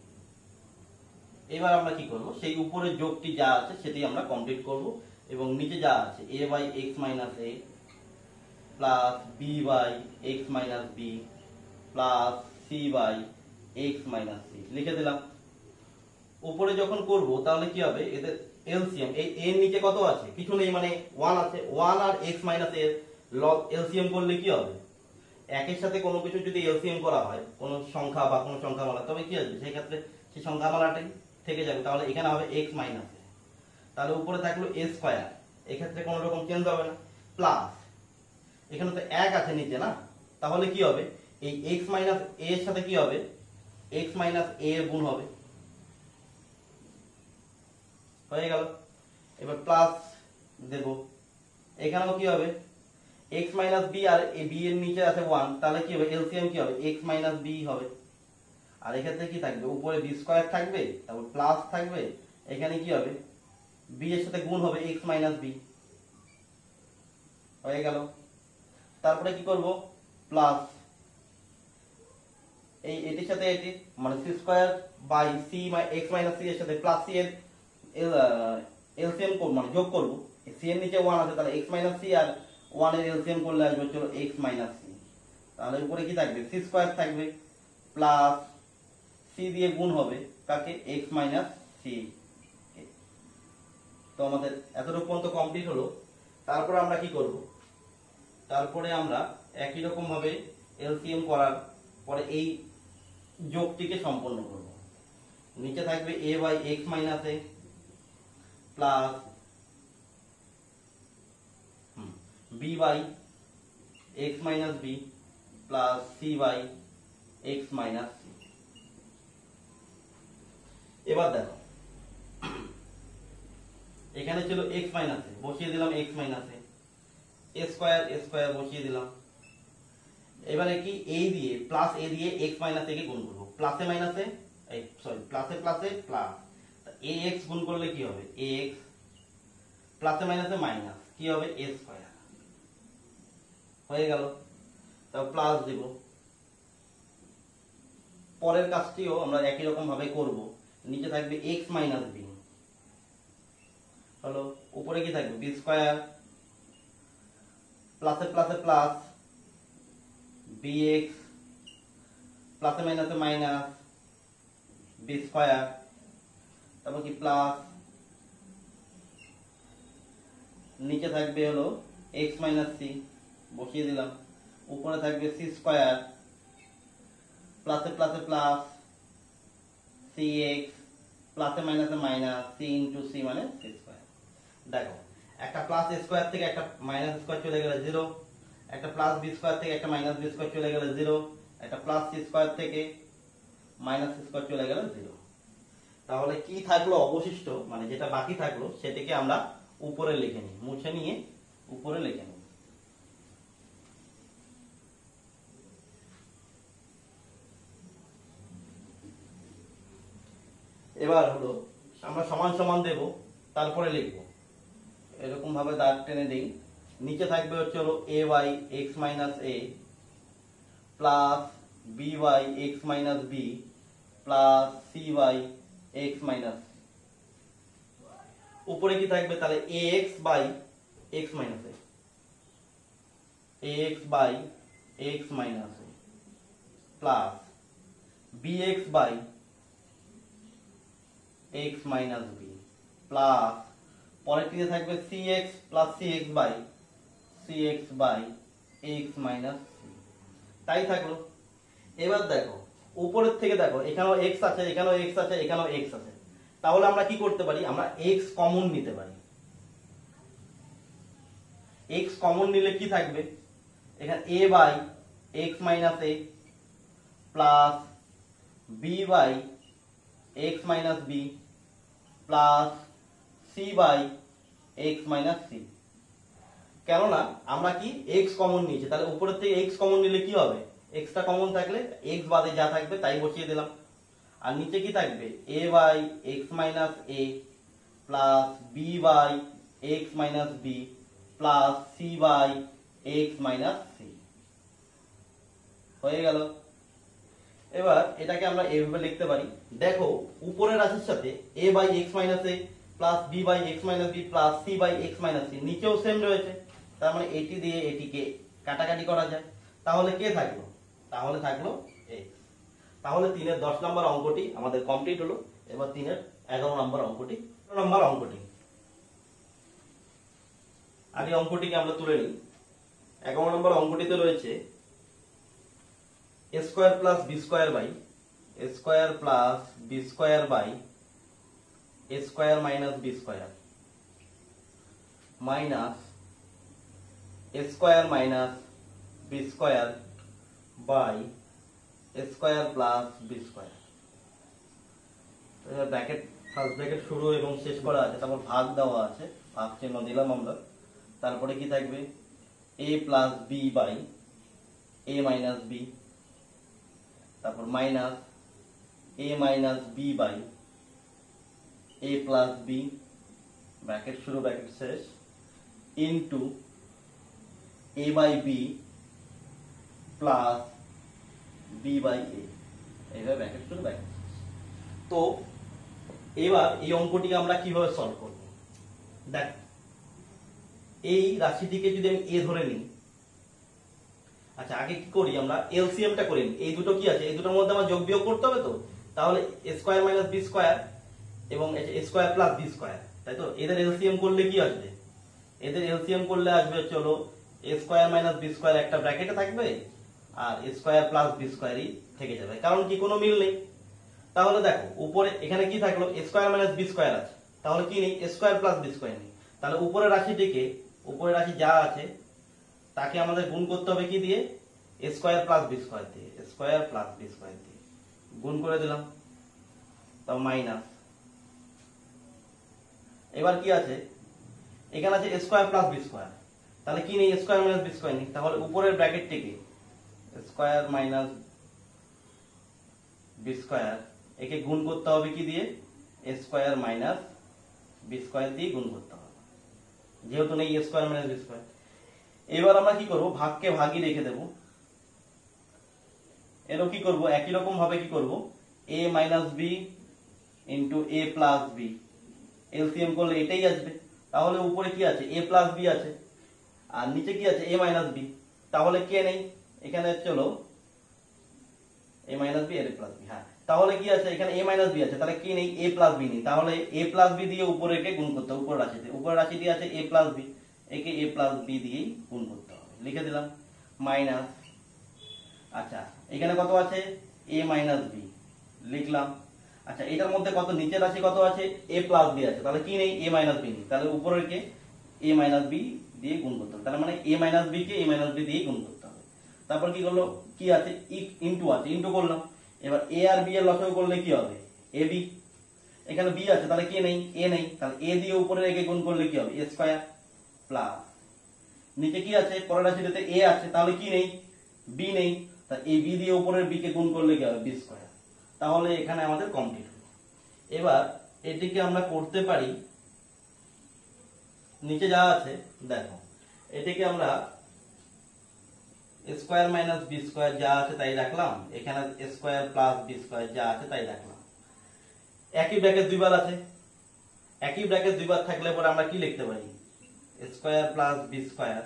Speaker 1: এবার আমরা কি করব, সেই উপরের যোগটি যা আছে সেটি আমরা কমপ্লিট করব এবং নিচে যা আছে a by x minus a plus b by x minus b plus c by x minus c লিখে দিলাম। উপরে যখন করব তাহলে কি হবে, এদের এলসিএম, এই এর নিচে কত আছে, কিছু নেই, মানে 1 আছে, 1 আর এক্স মাইনাস এর লগ এলসিএম করলে কি হবে, একের সাথে কোনো কিছু যদি এলসিএম করা হয়, কোনো সংখ্যা বা কোনো সংখ্যামালা, তবে কি আসবে, সেই ক্ষেত্রে সেই সংখ্যামালাটাই থেকে যাবে। তাহলে এখানে হবে এক্স মাইনাস, তাহলে উপরে থাকলো এ স্কয়ার, এক্ষেত্রে কোনো রকম চেঞ্জ হবে না, প্লাস এখানে তো 1 আছে নিচে না, তাহলে কি হবে, এই এক্স মাইনাস এ এর সাথে কি হবে, এক্স মাইনাস এ এর গুণ হবে, হয়ে গেল। এবার প্লাস দেব, এখানেও কি হবে, এক্স মাইনাস বি, আর এই বি এর নিচে আছে 1, তাহলে কি হবে, এলসিএম কি হবে, এক্স মাইনাস বি হবে। আর এক্ষেত্রে কি থাকবে, উপরে বি স্কয়ার থাকবে, তারপর প্লাস থাকবে, এখানে কি হবে, বি এর সাথে গুণ হবে এক্স মাইনাস বি, হয়ে গেল। তারপরে কি করব, প্লাস এই এটির সাথে এটি, মানে c square by c x minus c এর সাথে প্লাস সি এর এলসিএম করব, মানে যোগ করব, সি এর নিচে 1 আছে, তাহলে এক্স মাইনাস সি আর 1 এর এলসিএম করলে আসবে চলো এক্স মাইনাস সি, তাহলে উপরে কি থাকবে, সি স্কয়ার থাকবে, প্লাস সি দিয়ে গুণ হবে কাকে, এক্স মাইনাস সি। তো আমাদের এতটুকু পর্যন্ত কমপ্লিট হলো। তারপরে আমরা কি করব, তারপরে আমরা একই রকম ভাবে এলসিএম করার পরে এই যোগটিকে সম্পন্ন করব। নিচে থাকবে a by x minus A plus b by x minus b plus c by x minus c. এবার দেখো, এখানে ছিল এক্স মাইনাস এ, বসিয়ে দিলাম এক্স মাইনাস এ স্কয়ার বসিয়ে দিলাম। এবারে কি এই দিয়ে প্লাস এ দিয়ে এক্স মাইনাস এ কে গুণ করব, প্লাসে মাইনাসে, এই সরি প্লাসে প্লাসে প্লাস, এ এক্স গুণ করলে কি হবে, এ এক্স, প্লাসে মাইনাসে মাইনাস, কি হবে, এ স্কয়ার, হয়ে গেল। তারপর প্লাস দেব, পরের কাজটিও আমরা একই রকম ভাবে করব। নিচে থাকবে এক্স মাইনাস বি, হলো, উপরে কি থাকবে, বি স্কয়ার, প্লাসে প্লাসে প্লাস, বি এক্স, প্লাসে মাইনাসে মাইনাস, বি স্কয়ার, তারপর কি প্লাস, নিচে থাকবে হলো এক্স মাইনাস সি, বসিয়ে দিলাম, উপরে থাকবে সি স্কয়ার, প্লাসে প্লাসে প্লাস, সি এক্স, প্লাসে মাইনাসে মাইনাস, সি ইন্টু সি মানে সি স্কয়ার। দেখো, একটা প্লাস এ স্কয়ার থেকে একটা মাইনাস স্কয়ার চলে গেলে 0, একটা প্লাস বি স্কয়ার থেকে একটা মাইনাস বি স্কয়ার চলে গেলে 0, একটা প্লাস সি স্কয়ার থেকে মাইনাস সি স্কয়ার চলে গেলে 0। তাহলে কি থাকলো অবশিষ্ট, মানে যেটা বাকি থাকলো সেটাকে আমরা উপরে লিখে নিই, মুছে নিয়ে উপরে লিখে নিই। এবার হলো আমরা সমান সমান দেব, তারপরে লিখব, এরকম ভাবে দাগ টেনে দেই। নিচে থাকবে হচ্ছে হলো a by x minus A plus b by x minus b plus c by x minus, উপরে কি থাকবে, তাহলে a x by x minus a x by x minus A plus b x by x minus b plus পরেরটিতে থাকবে c x plus c x by x minus c, তাই থাকলো। এবার দেখো, উপরের থেকে দেখো, এখানেও এক্স আছে, এখানেও এক্স আছে, এখানেও এক্স আছে, তাহলে আমরা কি করতে পারি, আমরা এক্স কমন নিতে পারি। এক্স কমন নিলে কি থাকবে, এখানে a by x minus A plus b by x minus b plus c by x minus c. কেননা আমরা কি এক্স কমন নিয়েছি, তাহলে উপরের থেকে এক্স কমন নিলে কি হবে, এক্সটা কমন থাকলে এক্স বাদে যা থাকবে তাই বসিয়ে দিলাম। আর নিচে কি থাকবে, a by x minus A plus b by x minus b plus c by x minus C, হয়ে গেল। এবার এটাকে আমরা এইভাবে লিখতে পারি, দেখো উপরের রাশির সাথে a by x minus A plus b by x minus b plus c by x minus c নিচেও সেম রয়েছে, তার মানে এটি দিয়ে এটিকে কাটাকাটি করা যায়। তাহলে কে থাকলো, তাহলে থাকলো x। তাহলে 3-এর 10 নম্বর অঙ্কটি আমাদের কমপ্লিট হলো। এবার 3-এর 11 নম্বর অঙ্কটি আগে অঙ্কটিকে আমরা তুলে নিই। 11 নম্বর অঙ্কটিতে রয়েছে a square plus b square by a square plus b square by a square minus b square minus a square minus b square by a square plus b square. Bracket first bracket শুরু এবং শেষ করা আছে, তারপর ভাগ দেওয়া আছে, ভাগ চিহ্ন দিলাম আমরা। তারপরে কি থাকবে a plus b by a minus b, তারপর minus a minus b by a plus b, bracket শুরু ব্র্যাকেট শেষ, into a by b plus b by a, এইভাবে ব্র্যাকেট শুরু ব্র্যাকেট শেষ। তো এবার এই অঙ্কটিকে আমরা কিভাবে সলভ করব? দেখ, এই রাশিটিকে যদি আমি a ধরে নিই, আচ্ছা আগে কি করি আমরা এলসিএমটা করে নিই। এই দুটো কি আছে, এই দুটোর মধ্যে আমার যোগ বিয়োগ করতে হবে। তো তাহলে a square minus b square এবং a square plus b square, তাই তো? এদের এলসিএম করলে কি আসবে? এদের এলসিএম করলে আসবে চলো a square minus b square একটা ব্র্যাকেটে থাকবে আর a স্কয়ার প্লাস b স্কয়ারই থেকে যাবে, কারণ কি কোনো মিল নেই। তাহলে দেখো উপরে এখানে কি থাকলো a square minus b square আছে, তাহলে কি নেই a square plus b square নেই। তাহলে উপরের রাশিটিকে, উপরের রাশি যা আছে তাকে আমাদের গুণ করতে হবে কি দিয়ে? a square plus b square দিয়ে, a square plus b square দিয়ে গুণ করে দিলাম, তাও মাইনাস। এবার কি আছে, এখানে আছে a square plus b square, তাহলে কি নেই a square minus b square নেই। তাহলে উপরের ব্র্যাকেটটিকে স্কয়ার মাইনাস b স্কয়ার একে গুণ করতে হবে কি দিয়ে? a square minus b square দিয়ে গুণ করতে হবে, যেহেতু নেই a square minus b square. এবার আমরা কি করব, ভাগকে ভাগই রেখে দেব। এরও কি করব, একই রকম ভাবে কি করব, a minus b into a plus b, LCM করলে এটাই আসবে। তাহলে উপরে কি আছে a প্লাস b আছে আর নিচে কি আছে a মাইনাস b, তাহলে কে নেই এখানে, চলো a মাইনাস b আর a প্লাস b, হ্যাঁ তাহলে কি আছে এখানে a মাইনাস b আছে, তাহলে কি নেই a প্লাস b নেই। তাহলে a প্লাস b দিয়ে উপরে কে গুণ করতে হবে, উপর রাশিতে, উপর রাশিটি আছে a প্লাস b, একে a প্লাস b দিয়েই গুণ করতে হবে, লিখে দিলাম মাইনাস। আচ্ছা এখানে কত আছে a মাইনাস b লিখলাম। আচ্ছা এটার মধ্যে কত, নিচের রাশি কত আছে a প্লাস b আছে, তাহলে কি নেই a মাইনাস b নেই, তাহলে উপরের কে a মাইনাস b দিয়ে গুণ করতে হবে, তাহলে মানে a minus b K a minus b দিয়ে গুণ করতে হবে। তারপর কি করলো, কি আছে ইনটু আছে, ইনটু করলাম। এবার a আর b এর লসাগু করলে কি হবে ab, এখানে b আছে তাহলে কি নেই a নেই, তাহলে a দিয়ে উপরে রেখে গুণ করলে কি হবে a স্কয়ার প্লাস, নিচে কি আছে পরের রাশিতে a আছে তাহলে কি নেই b নেই, তাহলে a b দিয়ে উপরের b কে গুণ করলে কি হবে b স্কয়ার। তাহলে এখানে আমাদের কমপ্লিট হলো। এবার এটিকে আমরা করতে পারি, নিচে যা আছে দেখো, এটিকে আমরা a square minus b square যা আছে তাই রাখলাম, এখানে a square plus b square যা আছে তাই রাখলাম। একই ব্র্যাকেট দুইবার আছে, একই ব্র্যাকেট দুইবার থাকলে পরে আমরা কি লিখতে পারি a square plus b square,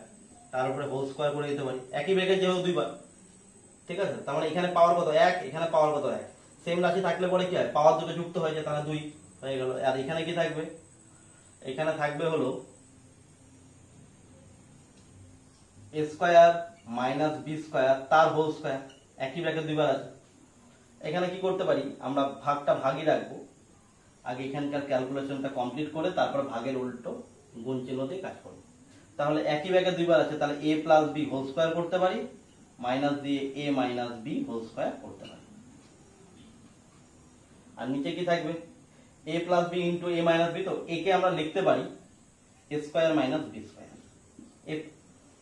Speaker 1: তার উপরে হোল স্কয়ার করে দিতে পারি, একই ব্র্যাকেট যেহেতু দুইবার, ঠিক আছে। তার মানে এখানে পাওয়ার কত 1, এখানে পাওয়ার কত 1, সেম রাশি থাকলে পরে কি হয় পাওয়ার দুটো যুক্ত হয়ে যায়, তাহলে 2 হয়ে গেল। আর এখানে কি থাকবে, এখানে থাকবে হলো a square minus b square তার হোল স্কয়ার, একই ব্র্যাকেট দুইবার আছে। এখানে কি করতে পারি আমরা, ভাগটা ভাগই রাখবো, আগে এখানকার ক্যালকুলেশনটা কমপ্লিট করে তারপর ভাগের উল্টো গুণ চিহ্ন দিয়ে কাজ করব। তাহলে একই ব্র্যাকেট দুইবার আছে, তাহলে a plus b whole square করতে পারি, মাইনাস দিয়ে a minus b whole square করতে পারি। আর নিচে কি থাকবে a plus b into a minus b, তো একে আমরা লিখতে পারি a square minus b square, এ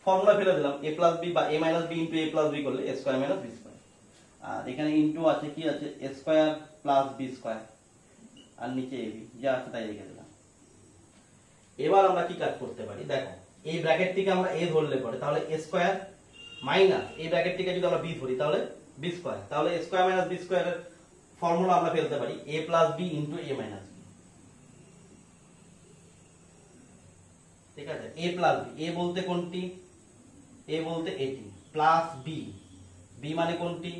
Speaker 1: ফর্মুলা ফেলে দিলাম a প্লাস b বা a minus b into a plus b করলে a square minus b square. আর এখানে ইন্টু আছে কি আছে a square plus b square, আর নিচে ab যা আছে তাই লিখে দিলাম। এবার আমরা কি কাজ করতে পারি, দেখো এই ব্র্যাকেটটিকে আমরা a ধরলে পরে তাহলে a স্কয়ার মাইনাস এই ব্র্যাকেটটিকে যদি আমরা b ধরি তাহলে b স্কয়ার, তাহলে a স্কয়ার মাইনাস b স্কয়ারের ফর্মুলা আমরা ফেলতে পারি a plus b into a minus b, ঠিক আছে। a প্লাস b, a বলতে কোনটি, a বলতে এটি, প্লাস b, b বি মানে কোনটি,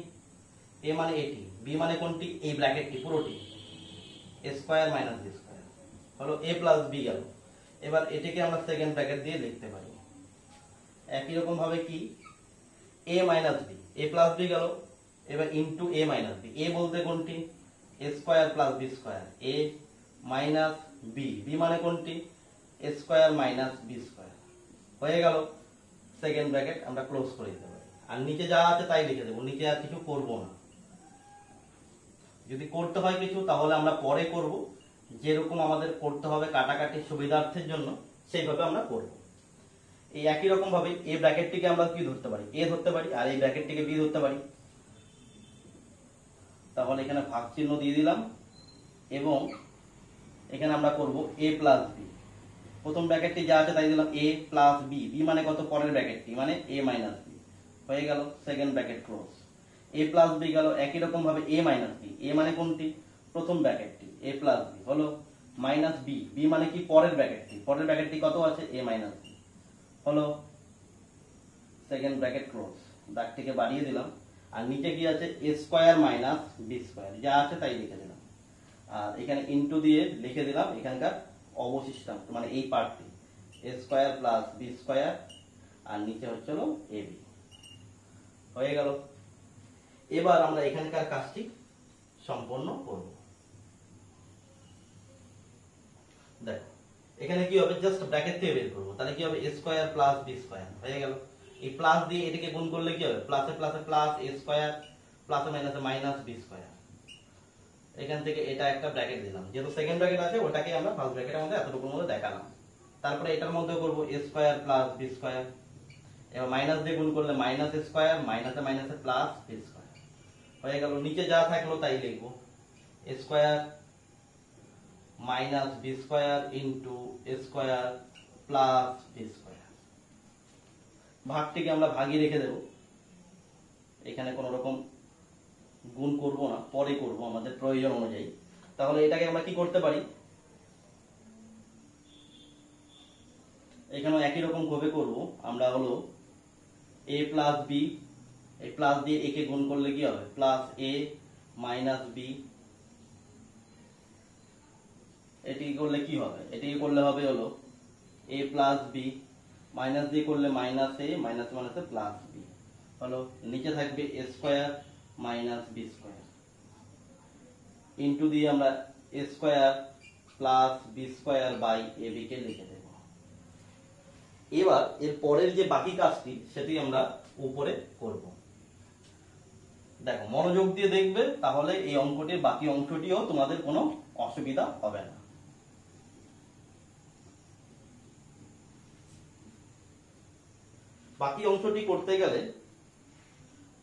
Speaker 1: এ মানে এটি, বি মানে কোনটি, এই ব্র্যাকেটটি পুরোটি, এ স্কয়ার মাইনাস বি স্কয়ার হলো এ প্লাস বি গেল। এবার এটাকে আমরা সেকেন্ড ব্র্যাকেট দিয়ে লিখতে পারি একই রকম ভাবে কি A minus B, A plus B গেল, এবার ইনটু এ মাইনাস বি, এ বলতে কোনটি, এ স্কয়ার প্লাস বি স্কয়ার, এ মাইনাস বি, বি মানে কোনটি, এ স্কয়ার মাইনাস বি স্কয়ার হয়ে গেল। সেকেন্ড ব্র্যাকেট আমরা ক্লোজ করে দিতে পারি, আর নিচে যা আছে তাই লিখে দেবো, নিচে আর কিছু করব না। যদি করতে হয় কিছু তাহলে আমরা পরে করব, যেরকম আমাদের করতে হবে কাটাকাটির সুবিধার্থের জন্য সেইভাবে আমরা করব। এই একই রকম ভাবে এই ব্র্যাকেটটিকে আমরা কি ধরতে পারি, এ ধরতে পারি, আর এই ব্র্যাকেটটিকে বি ধরতে পারি। তাহলে এখানে ভাগ চিহ্ন দিয়ে দিলাম এবং এখানে আমরা করব এ প্লাস বি, প্রথম ব্র্যাকেটটি যা আছে তাই দিলাম, এ প্লাস বি, বি মানে কত, পরের ব্র্যাকেটটি মানে এ মাইনাস বি হয়ে গেল, সেকেন্ড ব্র্যাকেট ক্লোজ। এ প্লাস বি গেল, একই রকম ভাবে এ মাইনাস বি, এ মানে কোনটি, প্রথম ব্র্যাকেটটি, এ প্লাস বি হলো মাইনাস বি, বি মানে কি, পরের ব্র্যাকেটটি, পরের ব্র্যাকেটটি কত আছে, এ মাইনাস বি হলো সেকেন্ড ব্র্যাকেট ক্লোজ। দাগটিকে বাড়িয়ে দিলাম, আর নিচে কি আছে, এ স্কয়ার মাইনাস বি স্কয়ার, যা আছে তাই লিখে দিলাম, আর এখানে ইনটু দিয়ে লিখে দিলাম এখানকার অবশিষ্টাংশ মানে এই পার্টটি, এ স্কয়ার প্লাস বি স্কয়ার, আর নিচে হচ্ছে হলো এ বি হয়ে গেল। এবার আমরা এখানকার কাজটি সম্পন্ন করব। দেখো এখানে কি হবে, জাস্ট ব্র্যাকেট থেকে বের করবো, তাহলে কি হবে, এ স্কয়ার প্লাস বি স্কয়ার হয়ে গেল। এই প্লাস দিয়ে এটাকে গুণ করলে কি হবে, প্লাসে প্লাসে প্লাস, এ স্কয়ার প্লাসে মাইনাসে মাইনাস বি স্কয়ার। এখান থেকে এটা একটা ব্র্যাকেট দিলাম, যেহেতু সেকেন্ড ব্র্যাকেট আছে ওটাকে আমরা ফার্স্ট ব্র্যাকেটের মধ্যে এতটুকুর মধ্যে দেখালাম। তারপরে এটার মধ্যে করব এ স্কয়ার প্লাস বি স্কয়ার, এবার মাইনাস দিয়ে গুণ করলে মাইনাস এ স্কয়ার, মাইনাসে মাইনাসে প্লাস বি স্কয়ার হয়ে গেল। নিচে যা থাকলো তাই লিখবো, a square minus b square into a square plus b square. ভাগটিকে আমরা ভাগই রেখে দেব, এখানে কোন রকম গুণ করব না, পরে করব আমাদের প্রয়োজন অনুযায়ী। তাহলে এটাকে আমরা কি করতে পারি, এখানে একই রকম ভাবে করব আমরা, হলো এ প্লাস বি, এই প্লাস দিয়ে এ কে গুণ করলে কি হবে, প্লাস এ মাইনাস বি, এটি করলে কি হবে, এটি করলে হবে হলো এ প্লাস বি, মাইনাস দিয়ে করলে মাইনাস এ, মাইনাস মাইনাসে প্লাস বি হলো, নিচে থাকবে a square minus b square, into দিয়ে আমরা a square plus b square by a b কে লিখে দেব। এবার এর পরের যে বাকি কাজটি সেটি আমরা উপরে করব। দেখো মনোযোগ দিয়ে দেখবে, তাহলে এই অঙ্কটির বাকি অংশটিও তোমাদের কোনো অসুবিধা হবে না। বাকি অংশটি করতে গেলে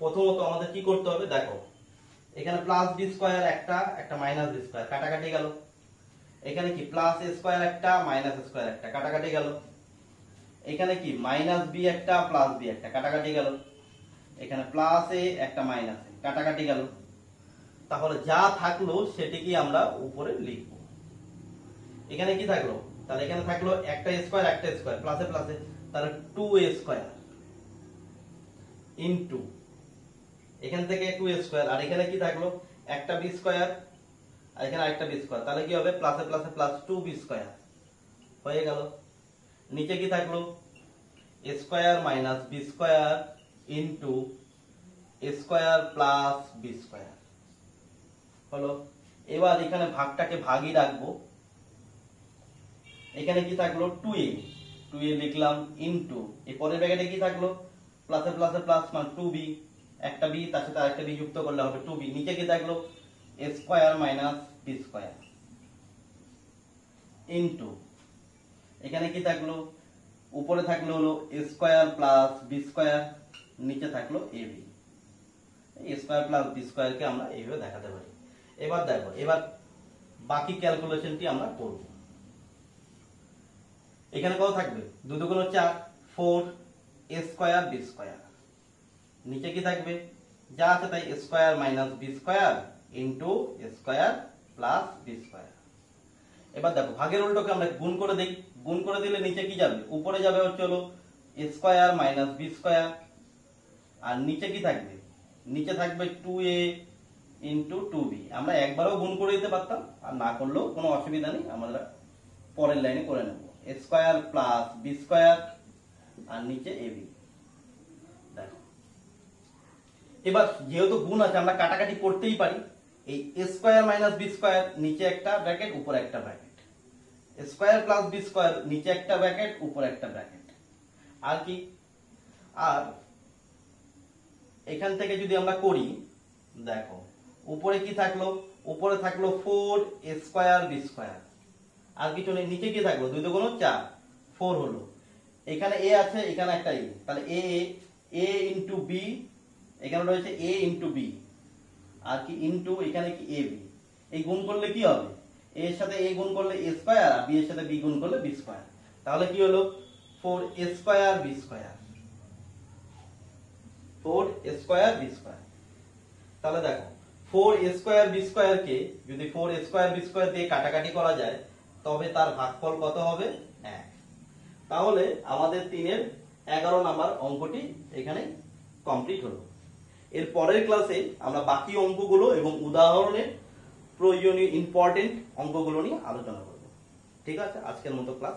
Speaker 1: প্রথমত আমাদের কি করতে হবে, দেখো এখানে প্লাস বি স্কয়ার একটা, একটা মাইনাস বি স্কয়ার, কাটাকাটি গেল। এখানে কি প্লাস এ স্কয়ার একটা, মাইনাস স্কয়ার একটা, কাটাকাটি গেল। এখানে কি মাইনাস বি একটা, প্লাস বি একটা, কাটাকাটি গেল। এখানে প্লাস এ একটা, মাইনাস এ, কাটাকাটি গেল। তাহলে যা থাকলো সেটি কি আমরা উপরে লিখবো। এখানে কি থাকলো, তাহলে এখানে থাকলো একটা স্কয়ার, একটা স্কয়ার, প্লাসে প্লাসে, তাহলে 2a স্কয়ার ইনটু এখান থেকে 2a স্কয়ার, আর এখানে কি থাকলো, একটা বি স্কয়ার, আর এখানে আরেকটা বি স্কয়ার, তাহলে কি হবে, প্লাসে প্লাসে প্লাস 2b স্কয়ার হয়ে গেল। নিচে কি থাকলো, a square minus b square into a square plus b square হলো। এবার এখানে ভাগটাকে ভাগই রাখবো, এখানে কি থাকলো 2a, 2a লিখলাম ইনটু এই পরের ব্র্যাকেটে কি থাকলো, প্লাসে প্লাসে প্লাস মানে 2b, একটা b তার সাথে আরেকটা b যুক্ত করলে হবে 2b। নিচে কি থাকলো, a square minus b square into এখানে কি থাকলো, উপরে থাকলো হলো a square plus b square, নিচে থাকলো ab। a square plus b square কে আমরা এইভাবে দেখাতে পারি। এবার দেখো, এবার বাকি ক্যালকুলেশনটি আমরা করব। এখানে কত থাকবে, 2 2 4, 4 a স্কয়ার বি স্কয়ার, নিচে কি থাকবে, যা আছে তাই a square minus b square into a square plus b square. এবার দেখো ভাগের উল্টোকে আমরা গুণ করে দেই, গুণ করে দিলে নিচে কি যাবে, উপরে যাবে হচ্ছে হলো a square minus b square, আর নিচে কি থাকবে, নিচে থাকবে 2a ইন্টু 2b। আমরা একবারও গুণ করে দিতে পারতাম, আর না করলেও কোনো অসুবিধা নেই, আমরা পরের লাইনে করে নেব। a square plus b square আর নিচে ab। দেখো এবার যেহেতু গুণ আছে আমরা কাটাকাটি করতেই পারি। এই a square minus b square, নিচে একটা ব্র্যাকেট উপরে একটা bracket, a square plus b square, নিচে একটা ব্র্যাকেট উপরে একটা ব্র্যাকেট। আর কি, আর এখান থেকে যদি আমরা করি, দেখো উপরে কি থাকলো, উপরে থাকলো 4a স্কয়ার b স্কয়ার, আর কিছু নেই। নিচে কি থাকলো, 2 দুগুণ 4, 4 হলো। এখানে a আছে, এখানে একটা a, তাহলে a ইন্টু b, এখানে রয়েছে a ইন্টু b, আর কি ইন্টু এখানে কি ab। এই গুণ করলে কি হবে, a এর সাথে a গুণ করলে a স্কয়ার, আর b এর সাথে b গুণ করলে b স্কয়ার। তাহলে কি হলো 4a square b square, 4a square b square. তাহলে দেখো 4a স্কয়ার b স্কয়ার কে যদি 4a স্কয়ার b স্কয়ার দিয়ে কাটাকাটি করা যায়, তবে তার ভাগফল কত হবে, 1। তাহলে আমাদের 3-এর 11 নাম্বার অঙ্কটি এখানে কমপ্লিট হলো। এর পরের ক্লাসে আমরা বাকি অঙ্কগুলো এবং উদাহরণের প্রয়োজনীয় ইম্পর্টেন্ট অঙ্কগুলো নিয়ে আলোচনা করব। ঠিক আছে, আজকের মতো ক্লাস